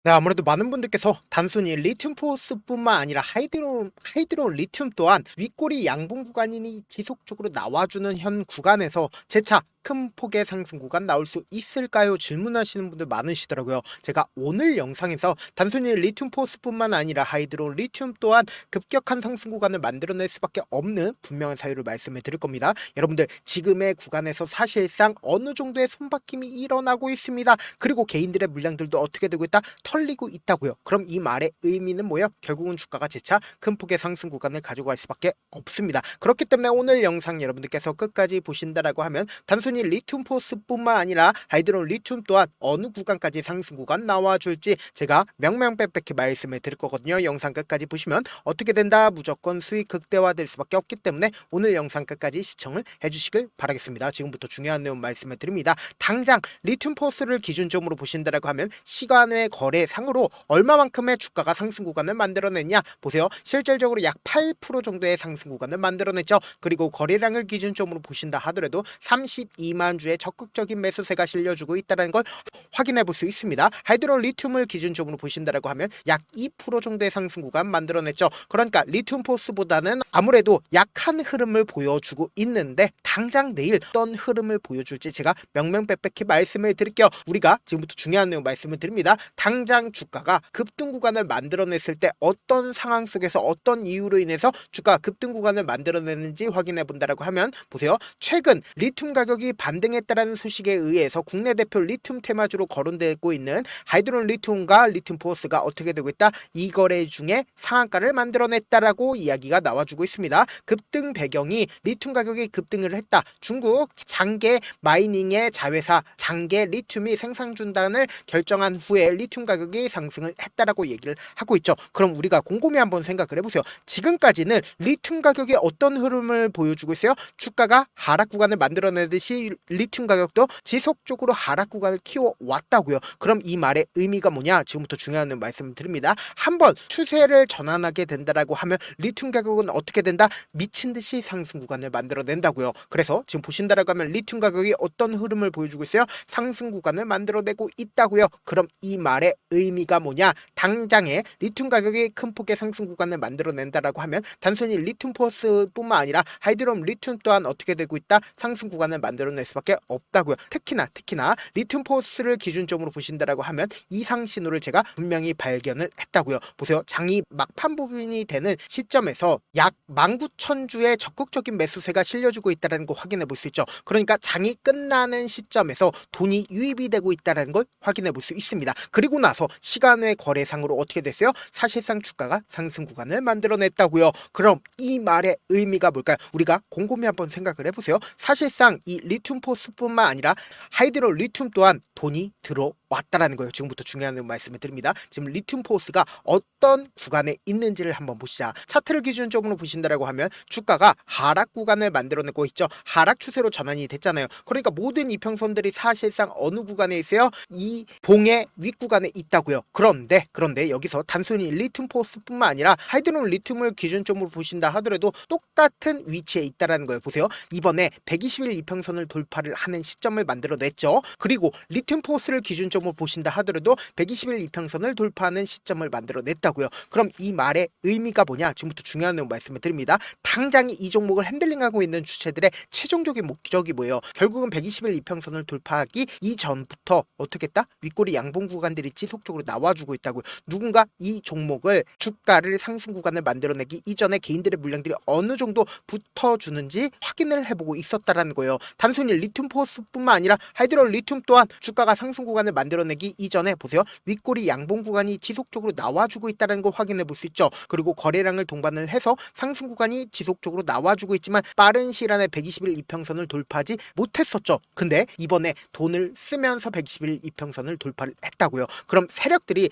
네, 아무래도 많은 분들께서 단순히 리튬 포스뿐만 아니라 하이드로 리튬 또한 윗꼬리 양봉 구간이 지속적으로 나와주는 현 구간에서 재차 큰 폭의 상승 구간 나올 수 있을까요? 질문하시는 분들 많으시더라고요. 제가 오늘 영상에서 단순히 리튬 포스뿐만 아니라 하이드로 리튬 또한 급격한 상승 구간을 만들어낼 수밖에 없는 분명한 사유를 말씀해 드릴 겁니다. 여러분들 지금의 구간에서 사실상 어느 정도의 손바뀜이 일어나고 있습니다. 그리고 개인들의 물량들도 어떻게 되고 있다? 털리고 있다고요. 그럼 이 말의 의미는 뭐예요? 결국은 주가가 재차 큰 폭의 상승 구간을 가져갈 수밖에 없습니다. 그렇기 때문에 오늘 영상 여러분들께서 끝까지 보신다라고 하면 단순히 리튬 포스뿐만 아니라 하이드로 리튬 또한 어느 구간까지 상승 구간 나와줄지 제가 명명백백히 말씀을 드릴 거거든요. 영상 끝까지 보시면 어떻게 된다? 무조건 수익 극대화될 수밖에 없기 때문에 오늘 영상 끝까지 시청을 해주시길 바라겠습니다. 지금부터 중요한 내용 말씀을 드립니다. 당장 리튬 포스를 기준점으로 보신다라고 하면 시간외 거래상으로 얼마만큼의 주가가 상승 구간을 만들어냈냐 보세요. 실질적으로 약 8% 정도의 상승 구간을 만들어냈죠. 그리고 거래량을 기준점으로 보신다 하더라도 32만 주의 적극적인 매수세가 실려주고 있다는 걸 확인해 볼 수 있습니다. 하이드로 리튬을 기준점으로 보신다라고 하면 약 2% 정도의 상승 구간 만들어냈죠. 그러니까 리튬 포스보다는 아무래도 약한 흐름을 보여주고 있는데 당장 내일 어떤 흐름을 보여줄지 제가 명명백백히 말씀을 드릴게요. 우리가 지금부터 중요한 내용 말씀을 드립니다. 당장 주가가 급등 구간을 만들어냈을 때 어떤 상황 속에서 어떤 이유로 인해서 주가가 급등 구간을 만들어내는지 확인해 본다라고 하면 보세요. 최근 리튬 가격이 반등했다라는 소식에 의해서 국내 대표 리튬 테마주로 거론되고 있는 하이드로 리튬과 리튬 포스가 어떻게 되고 있다? 이 거래 중에 상한가를 만들어냈다라고 이야기가 나와주고 있습니다. 급등 배경이 리튬 가격이 급등을 했다. 중국 장계 마이닝의 자회사 장계 리튬이 생산 중단을 결정한 후에 리튬 가격이 상승을 했다라고 얘기를 하고 있죠. 그럼 우리가 곰곰이 한번 생각을 해보세요. 지금까지는 리튬 가격이 어떤 흐름을 보여주고 있어요? 주가가 하락 구간을 만들어내듯이 리튬 가격도 지속적으로 하락 구간을 키워왔다고요. 그럼 이 말의 의미가 뭐냐? 지금부터 중요한 말씀을 드립니다. 한번 추세를 전환하게 된다라고 하면 리튬 가격은 어떻게 된다? 미친 듯이 상승 구간을 만들어낸다고요. 그래서 지금 보신다라고 하면 리튬 가격이 어떤 흐름을 보여주고 있어요? 상승 구간을 만들어내고 있다고요. 그럼 이 말의 의미가 뭐냐? 당장에 리튬 가격이 큰 폭의 상승 구간을 만들어낸다라고 하면 단순히 리튬 포스뿐만 아니라 하이드로 리튬 또한 어떻게 되고 있다? 상승 구간을 만들어낼 수밖에 없다고요. 특히나 리튬 포스를 기준점으로 보신다라고 하면 이상 신호를 제가 분명히 발견을 했다고요. 보세요. 장이 막판 부분이 되는 시점에서 약 19,000주의 적극적인 매수세가 실려주고 있다는 거 확인해 볼 수 있죠. 그러니까 장이 끝나는 시점에서 돈이 유입이 되고 있다는 걸 확인해 볼 수 있습니다. 그리고 나서 시간외 거래상으로 어떻게 됐어요? 사실상 주가가 상승 구간을 만들어냈다고요. 그럼 이 말의 의미가 뭘까요? 우리가 곰곰이 한번 생각을 해보세요. 사실상 이 리튬 포스뿐만 아니라 하이드로 리튬 또한 돈이 들어왔다라는 거예요. 지금부터 중요한 말씀을 드립니다. 지금 리튬 포스가 어떤 구간에 있는지를 한번 보시자. 차트를 기준적으로 보신다라고 하면 주가가 하락 구간을 만들어내고 있죠. 하락 추세로 전환이 됐잖아요. 그러니까 모든 이평선들이 사실상 어느 구간에 있어요? 이 봉의 윗구간에 있다고요. 그런데 여기서 단순히 리튬 포스뿐만 아니라 하이드로 리튬을 기준점으로 보신다 하더라도 똑같은 위치에 있다라는 거예요. 보세요. 이번에 120일 이평선을 돌파를 하는 시점을 만들어냈죠. 그리고 리튬 포스를 기준점으로 보신다 하더라도 120일 이평선을 돌파하는 시점을 만들어냈다고요. 그럼 이 말의 의미가 뭐냐? 지금부터 중요한 내용 말씀을 드립니다. 당장이 이 종목을 핸들링하고 있는 주체들의 최종적인 목적이 뭐예요? 결국은 120일 이평선을 돌파하기 이전부터 어떻게 했다? 윗꼬리 양봉 구간들이 지속적으로 나와주고 있다고요. 누군가 이 종목을 주가를 상승 구간을 만들어내기 이전에 개인들의 물량들이 어느 정도 붙어주는지 확인을 해보고 있었다라는 거예요. 단순히 리튬 포스뿐만 아니라 하이드로 리튬 또한 주가가 상승 구간을 만들어내기 이전에 보세요. 윗꼬리 양봉 구간이 지속적으로 나와주고 있다는 거 확인해 볼 수 있죠. 그리고 거래량을 동반을 해서 상승 구간이 지속적으로 나와주고 있지만 빠른 시일 안에 120일 이평선을 돌파하지 못했었죠. 근데 이번에 돈을 쓰면서 120일 이평선을 돌파를 했다고요. 그럼 세력들이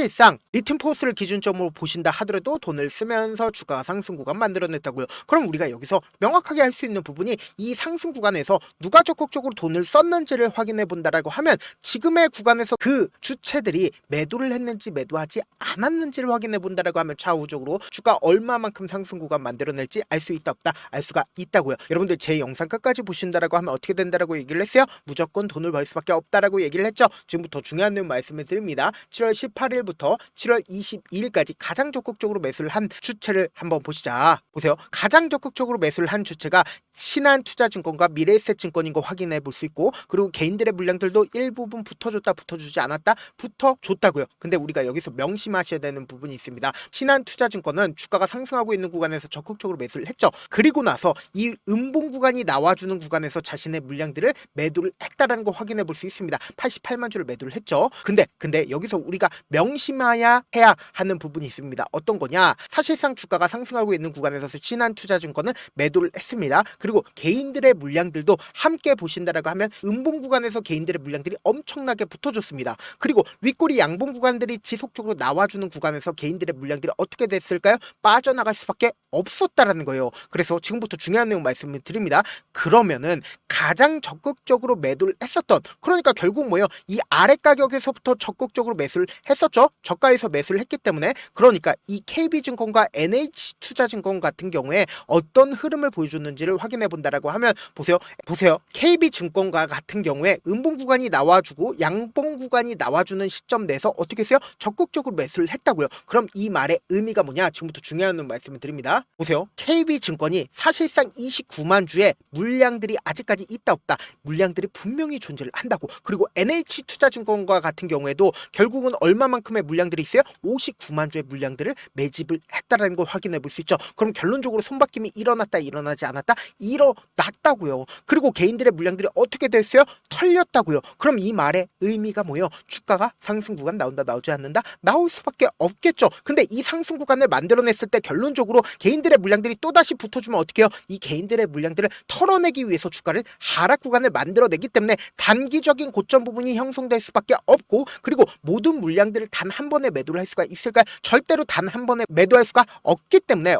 사실상 리튬포스를 기준점으로 보신다 하더라도 돈을 쓰면서 주가 상승 구간 만들어냈다고요. 그럼 우리가 여기서 명확하게 할 수 있는 부분이 이 상승 구간에서 누가 적극적으로 돈을 썼는지를 확인해 본다라고 하면 지금의 구간에서 그 주체들이 매도를 했는지 매도하지 않았는지를 확인해 본다라고 하면 차후적으로 주가 얼마만큼 상승 구간 만들어낼지 알 수 있다 없다 알 수가 있다고요. 여러분들 제 영상 끝까지 보신다라고 하면 어떻게 된다라고 얘기를 했어요? 무조건 돈을 벌 수밖에 없다라고 얘기를 했죠. 지금부터 중요한 내용 말씀을 드립니다. 7월 18일부터 7월 22일까지 가장 적극적으로 매수를 한 주체를 한번 보시자. 보세요. 가장 적극적으로 매수를 한 주체가 신한투자증권과 미래에셋증권인 거 확인해 볼 수 있고, 그리고 개인들의 물량들도 일부분 붙어줬다 붙어주지 않았다 붙어줬다고요. 근데 우리가 여기서 명심하셔야 되는 부분이 있습니다. 신한투자증권은 주가가 상승하고 있는 구간에서 적극적으로 매수를 했죠. 그리고 나서 이 음봉 구간이 나와주는 구간에서 자신의 물량들을 매도를 했다라는 거 확인해 볼 수 있습니다. 88만 주를 매도를 했죠. 근데 여기서 우리가 명심해야 해야 하는 부분이 있습니다. 어떤 거냐? 사실상 주가가 상승하고 있는 구간에서 신한투자증권은 매도를 했습니다. 그리고 개인들의 물량들도 함께 보신다라고 하면 음봉 구간에서 개인들의 물량들이 엄청나게 붙어줬습니다. 그리고 윗꼬리 양봉 구간들이 지속적으로 나와주는 구간에서 개인들의 물량들이 어떻게 됐을까요? 빠져나갈 수밖에 없었다라는 거예요. 그래서 지금부터 중요한 내용 말씀을 드립니다. 그러면은 가장 적극적으로 매도를 했었던, 그러니까 결국 뭐예요? 이 아래 가격에서부터 적극적으로 매수를 했었죠. 저가에서 매수를 했기 때문에, 그러니까 이 KB증권과 NH투자증권 같은 경우에 어떤 흐름을 보여줬는지를 확인해 본다라고 하면 보세요. KB증권과 같은 경우에 음봉 구간이 나와주고 양봉 구간이 나와주는 시점 내에서 어떻게 했어요? 적극적으로 매수를 했다고요. 그럼 이 말의 의미가 뭐냐? 지금부터 중요한 말씀을 드립니다. 보세요. KB증권이 사실상 29만 주의 물량들이 아직까지 있다 없다, 물량들이 분명히 존재를 한다고. 그리고 NH투자증권과 같은 경우에도 결국은 얼마만큼의 물량들이 있어요? 59만 주의 물량들을 매집을 했다라는 걸 확인해 볼 수 있죠. 그럼 결론적으로 손바뀜이 일어났다 일어나지 않았다? 일어났다고요. 그리고 개인들의 물량들이 어떻게 됐어요? 털렸다고요. 그럼 이 말의 의미가 뭐예요? 주가가 상승 구간 나온다 나오지 않는다? 나올 수밖에 없겠죠. 근데 이 상승 구간을 만들어냈을 때 결론적으로 개인들의 물량들이 또다시 붙어주면 어떻게 해요? 이 개인들의 물량들을 털어내기 위해서 주가를 하락 구간을 만들어내기 때문에 단기적인 고점 부분이 형성될 수밖에 없고, 그리고 모든 물량들을 단 한 번에 매도를 할 수가 있을까요? 절대로 단 한 번에 매도할 수가 없기 때문에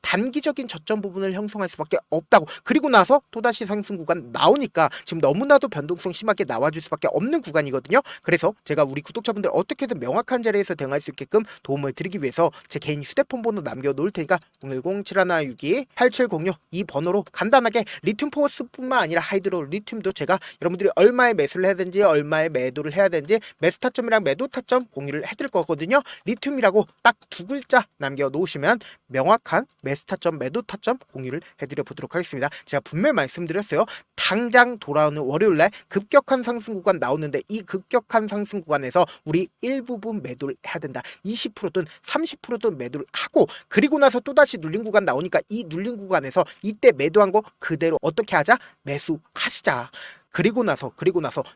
단기적인 저점 부분을 형성할 수밖에 없다고. 그리고 나서 또다시 상승 구간 나오니까 지금 너무나도 변동성 심하게 나와줄 수밖에 없는 구간이거든요. 그래서 제가 우리 구독자분들 어떻게든 명확한 자리에서 대응할 수 있게끔 도움을 드리기 위해서 제 개인 휴대폰 번호 남겨놓을 테니까 010-7162-8706 이 번호로 간단하게 리튬포스뿐만 아니라 하이드로 리튬도 제가 여러분들이 얼마에 매수를 해야 되는지 얼마에 매도를 해야 되는지 매수 타점이랑 매도 타점 공유를 해드릴 거거든요. 리튬이라고 딱 두 글자 남겨놓으시면 명확한 매수 타점 매도 타점 공유를 해드려 보도록 하겠습니다. 제가 분명히 말씀드렸어요. 당장 돌아오는 월요일날 급격한 상승 구간 나오는데 이 급격한 상승 구간에서 우리 일부분 매도를 해야 된다. 20%든 30%든 매도를 하고, 그리고 나서 또다시 눌린 구간 나오니까 이 눌린 구간에서 이때 매도한 거 그대로 어떻게 하자? 매수하시자. 그리고 나서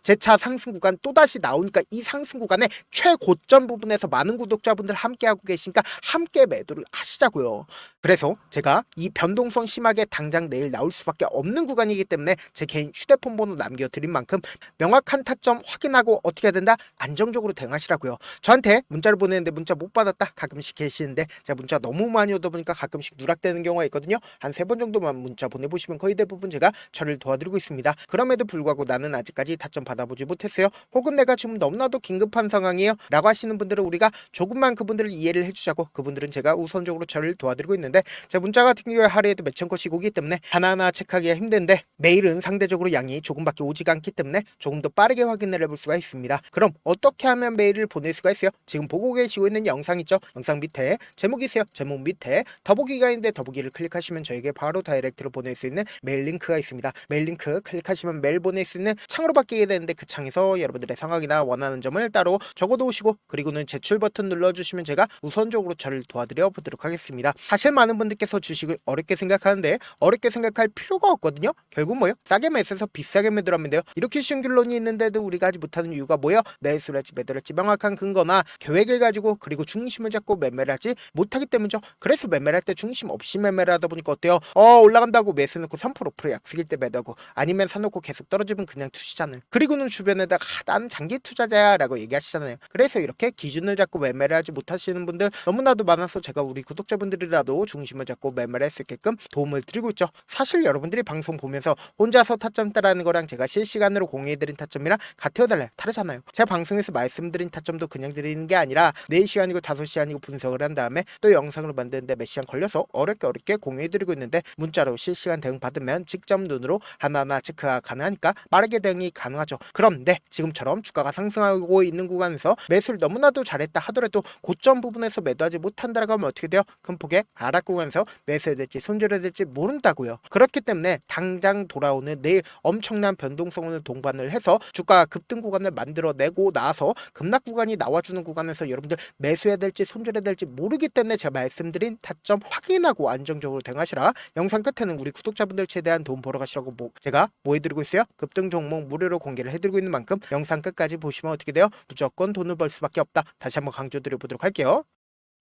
재차 상승 구간 또다시 나오니까 이 상승 구간의 최고점 부분에서 많은 구독자분들 함께하고 계시니까 함께 매도를 하시자고요. 그래서 제가 이 변동성 심하게 당장 내일 나올 수밖에 없는 구간이기 때문에 제 개인 휴대폰 번호 남겨드린 만큼 명확한 타점 확인하고 어떻게 해야 된다? 안정적으로 대응하시라고요. 저한테 문자를 보내는데 문자 못 받았다 가끔씩 계시는데 제가 문자 너무 많이 오다 보니까 가끔씩 누락되는 경우가 있거든요. 한 3번 정도만 문자 보내보시면 거의 대부분 제가 처리를 도와드리고 있습니다. 그럼에도 불구하고 나는 아직까지 타점 받아보지 못했어요. 혹은 내가 지금 너무나도 긴급한 상황이에요 라고 하시는 분들은 우리가 조금만 그분들을 이해를 해주자고, 그분들은 제가 우선적으로 처리를 도와드리고 있는데, 제 문자 같은 경우에 하루에도 몇천 건씩 오기 때문에 하나하나 체크하기가 힘든데 메일은 상대적으로 양이 조금밖에 오지가 않기 때문에 조금 더 빠르게 확인을 해볼 수가 있습니다. 그럼 어떻게 하면 메일을 보낼 수가 있어요? 지금 보고 계시고 있는 영상 있죠? 영상 밑에 제목이 있어요. 제목 밑에 더보기가 있는데 더보기를 클릭하시면 저에게 바로 다이렉트로 보낼 수 있는 메일 링크가 있습니다. 메일 링크 클릭하시면 메일 보낼 수 있는 창으로 바뀌게 되는데, 그 창에서 여러분들의 상황이나 원하는 점을 따로 적어놓으시고 그리고는 제출 버튼 눌러주시면 제가 우선적으로 저를 도와드려 보도록 하겠습니다. 사실 많은 분들께서 주식을 어렵게 생각하는데 어렵게 생각할 필요가 없거든요. 결국 뭐예요? 싸게 매수해서 비싸게 매도하면 돼요. 이렇게 쉬운 결론이 있는데도 우리가 하지 못하는 이유가 뭐예요? 매수를 할지 매도를 할지 명확한 근거나 계획을 가지고 그리고 중심을 잡고 매매를 하지 못하기 때문이죠. 그래서 매매를 할 때 중심 없이 매매를 하다 보니까 어때요? 올라간다고 매수 넣고 3% 약속일 때 매도하고, 아니면 사놓고 계속 떨어질 떨어지면 그냥 투시잖아요. 그리고는 주변에다가 나는 장기 투자자야 라고 얘기하시잖아요. 그래서 이렇게 기준을 잡고 매매를 하지 못하시는 분들 너무나도 많아서 제가 우리 구독자분들이라도 중심을 잡고 매매를 할 수 있게끔 도움을 드리고 있죠. 사실 여러분들이 방송 보면서 혼자서 타점 따라하는 거랑 제가 실시간으로 공유해드린 타점이랑 같아요 달라요? 다르잖아요. 제가 방송에서 말씀드린 타점도 그냥 드리는 게 아니라 4시간이고 5시간이고 분석을 한 다음에 또 영상을 만드는데 몇 시간 걸려서 어렵게 공유해드리고 있는데 문자로 실시간 대응 받으면 직접 눈으로 하나하나 체크가 가능하니까 빠르게 대응이 가능하죠. 그런데 지금처럼 주가가 상승하고 있는 구간에서 매수를 너무나도 잘했다 하더라도 고점 부분에서 매도하지 못한다라고 하면 어떻게 돼요? 큰 폭의 하락 구간에서 매수해야 될지 손절해야 될지 모른다고요. 그렇기 때문에 당장 돌아오는 내일 엄청난 변동성을 동반을 해서 주가가 급등 구간을 만들어내고 나서 급락 구간이 나와주는 구간에서 여러분들 매수해야 될지 손절해야 될지 모르기 때문에 제가 말씀드린 타점 확인하고 안정적으로 대응하시라. 영상 끝에는 우리 구독자분들 최대한 돈 벌어가시라고 제가 뭐 해드리고 있어요? 급등 종목 무료로 공개를 해드리고 있는 만큼 영상 끝까지 보시면 어떻게 돼요? 무조건 돈을 벌 수밖에 없다. 다시 한번 강조드려보도록 할게요.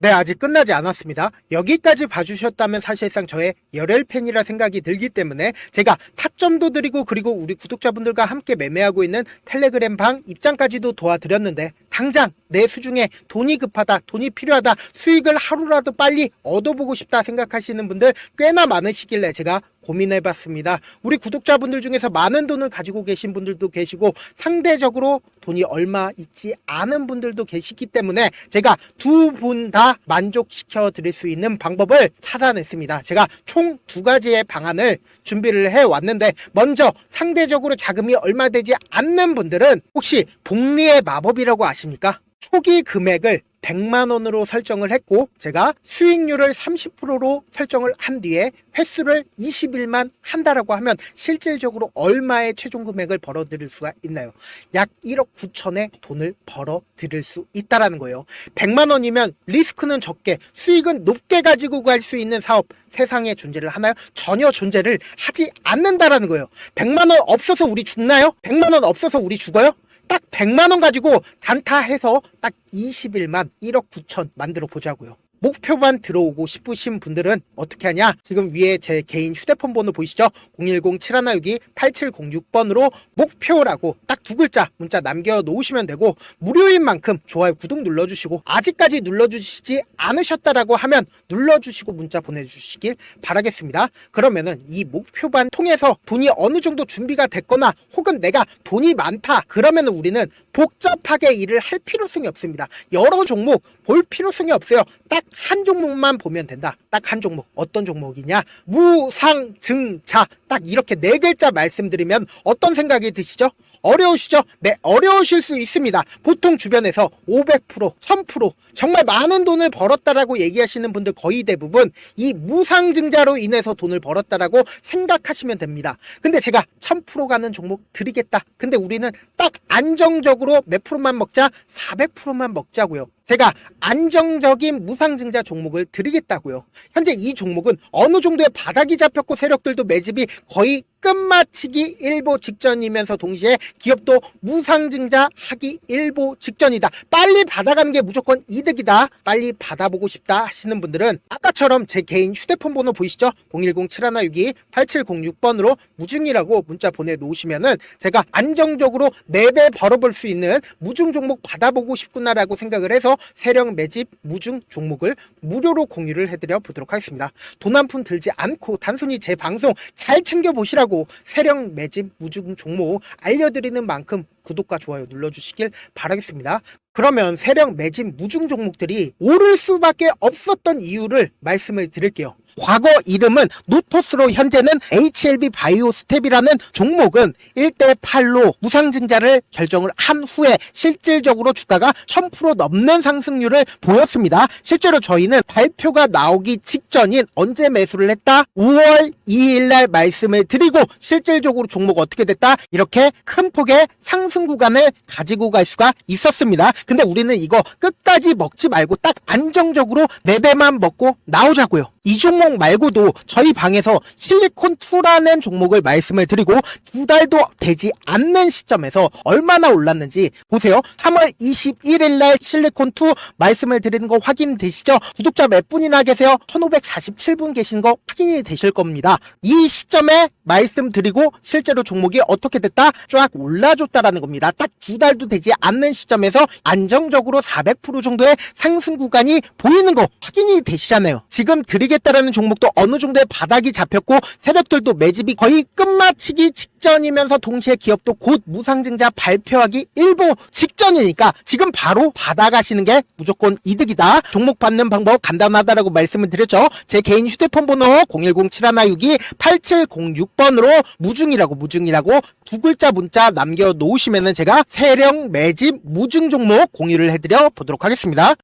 네, 아직 끝나지 않았습니다. 여기까지 봐주셨다면 사실상 저의 열혈 팬이라 생각이 들기 때문에 제가 타점도 드리고 그리고 우리 구독자분들과 함께 매매하고 있는 텔레그램 방 입장까지도 도와드렸는데 당장 내 수중에 돈이 급하다, 돈이 필요하다, 수익을 하루라도 빨리 얻어보고 싶다 생각하시는 분들 꽤나 많으시길래 제가 고민해봤습니다. 우리 구독자분들 중에서 많은 돈을 가지고 계신 분들도 계시고 상대적으로 돈이 얼마 있지 않은 분들도 계시기 때문에 제가 두 분 다 만족시켜 드릴 수 있는 방법을 찾아냈습니다. 제가 총 2가지의 방안을 준비를 해왔는데 먼저 상대적으로 자금이 얼마 되지 않는 분들은 혹시 복리의 마법이라고 아십니까? 초기 금액을 100만원으로 설정을 했고 제가 수익률을 30%로 설정을 한 뒤에 횟수를 20일만 한다라고 하면 실질적으로 얼마의 최종 금액을 벌어들일 수가 있나요? 약 1억 9천의 돈을 벌어들일 수 있다라는 거예요. 100만원이면 리스크는 적게 수익은 높게 가지고 갈 수 있는 사업 세상에 존재를 하나요? 전혀 존재를 하지 않는다라는 거예요. 100만원 없어서 우리 죽나요? 100만원 없어서 우리 죽어요? 딱 100만원 가지고 단타해서 딱 20일만 1억 9천 만들어 보자고요. 목표만 들어오고 싶으신 분들은 어떻게 하냐? 지금 위에 제 개인 휴대폰 번호 보이시죠? 010-7162-8706번으로 목표라고 딱 2글자 문자 남겨놓으시면 되고 무료인 만큼 좋아요, 구독 눌러주시고 아직까지 눌러주시지 않으셨다라고 하면 눌러주시고 문자 보내주시길 바라겠습니다. 그러면은 이 목표반 통해서 돈이 어느 정도 준비가 됐거나 혹은 내가 돈이 많다 그러면은 우리는 복잡하게 일을 할 필요성이 없습니다. 여러 종목 볼 필요성이 없어요. 딱 한 종목만 보면 된다. 딱 한 종목. 어떤 종목이냐? 무상증자. 딱 이렇게 4글자 말씀드리면 어떤 생각이 드시죠? 어려우시죠? 네, 어려우실 수 있습니다. 보통 주변에서 500%, 1000% 정말 많은 돈을 벌었다라고 얘기하시는 분들 거의 대부분 이 무상증자로 인해서 돈을 벌었다라고 생각하시면 됩니다. 근데 제가 1000% 가는 종목 드리겠다. 근데 우리는 딱 안정적으로 몇 프로만 먹자? 400%만 먹자고요. 제가 안정적인 무상증자 종목을 드리겠다고요. 현재 이 종목은 어느 정도의 바닥이 잡혔고 세력들도 매집이 거의 끝마치기 일보 직전이면서 동시에 기업도 무상증자 하기 일보 직전이다. 빨리 받아가는 게 무조건 이득이다. 빨리 받아보고 싶다 하시는 분들은 아까처럼 제 개인 휴대폰 번호 보이시죠? 010-7162-8706번으로 무중이라고 문자 보내놓으시면은 제가 안정적으로 4배 벌어볼 수 있는 무중 종목 받아보고 싶구나라고 생각을 해서 세력 매집 무중 종목을 무료로 공유를 해드려 보도록 하겠습니다. 돈 한 푼 들지 않고 단순히 제 방송 잘 챙겨보시라고 세력 매집 무중 종목 알려드리는 만큼 구독과 좋아요 눌러주시길 바라겠습니다. 그러면 세력 매집 무중 종목들이 오를 수밖에 없었던 이유를 말씀을 드릴게요. 과거 이름은 노토스로 현재는 HLB 바이오스텝이라는 종목은 1대8로 무상증자를 결정을 한 후에 실질적으로 주가가 1000% 넘는 상승률을 보였습니다. 실제로 저희는 발표가 나오기 직전인 언제 매수를 했다? 5월 2일날 말씀을 드리고 실질적으로 종목 어떻게 됐다? 이렇게 큰 폭의 상승 구간을 가지고 갈 수가 있었습니다. 근데 우리는 이거 끝까지 먹지 말고 딱 안정적으로 4배만 먹고 나오자고요. 이 종목 말고도 저희 방에서 실리콘2라는 종목을 말씀을 드리고 2달도 되지 않는 시점에서 얼마나 올랐는지 보세요. 3월 21일날 실리콘2 말씀을 드리는 거 확인되시죠? 구독자 몇 분이나 계세요? 1547분 계신 거 확인이 되실 겁니다. 이 시점에 말씀드리고 실제로 종목이 어떻게 됐다? 쫙 올라줬다라는 겁니다. 딱 2달도 되지 않는 시점에서 안정적으로 400% 정도의 상승 구간이 보이는 거 확인이 되시잖아요. 지금 드리겠다라는 종목도 어느 정도의 바닥이 잡혔고 세력들도 매집이 거의 끝마치기 직전이면서 동시에 기업도 곧 무상증자 발표하기 일보 직전이니까 지금 바로 받아가시는 게 무조건 이득이다. 종목 받는 방법 간단하다라고 말씀을 드렸죠. 제 개인 휴대폰 번호 010-7162-8706번으로 무중이라고 두 글자 문자 남겨놓으시면은 제가 세력 매집 무중 종목 공유를 해드려 보도록 하겠습니다.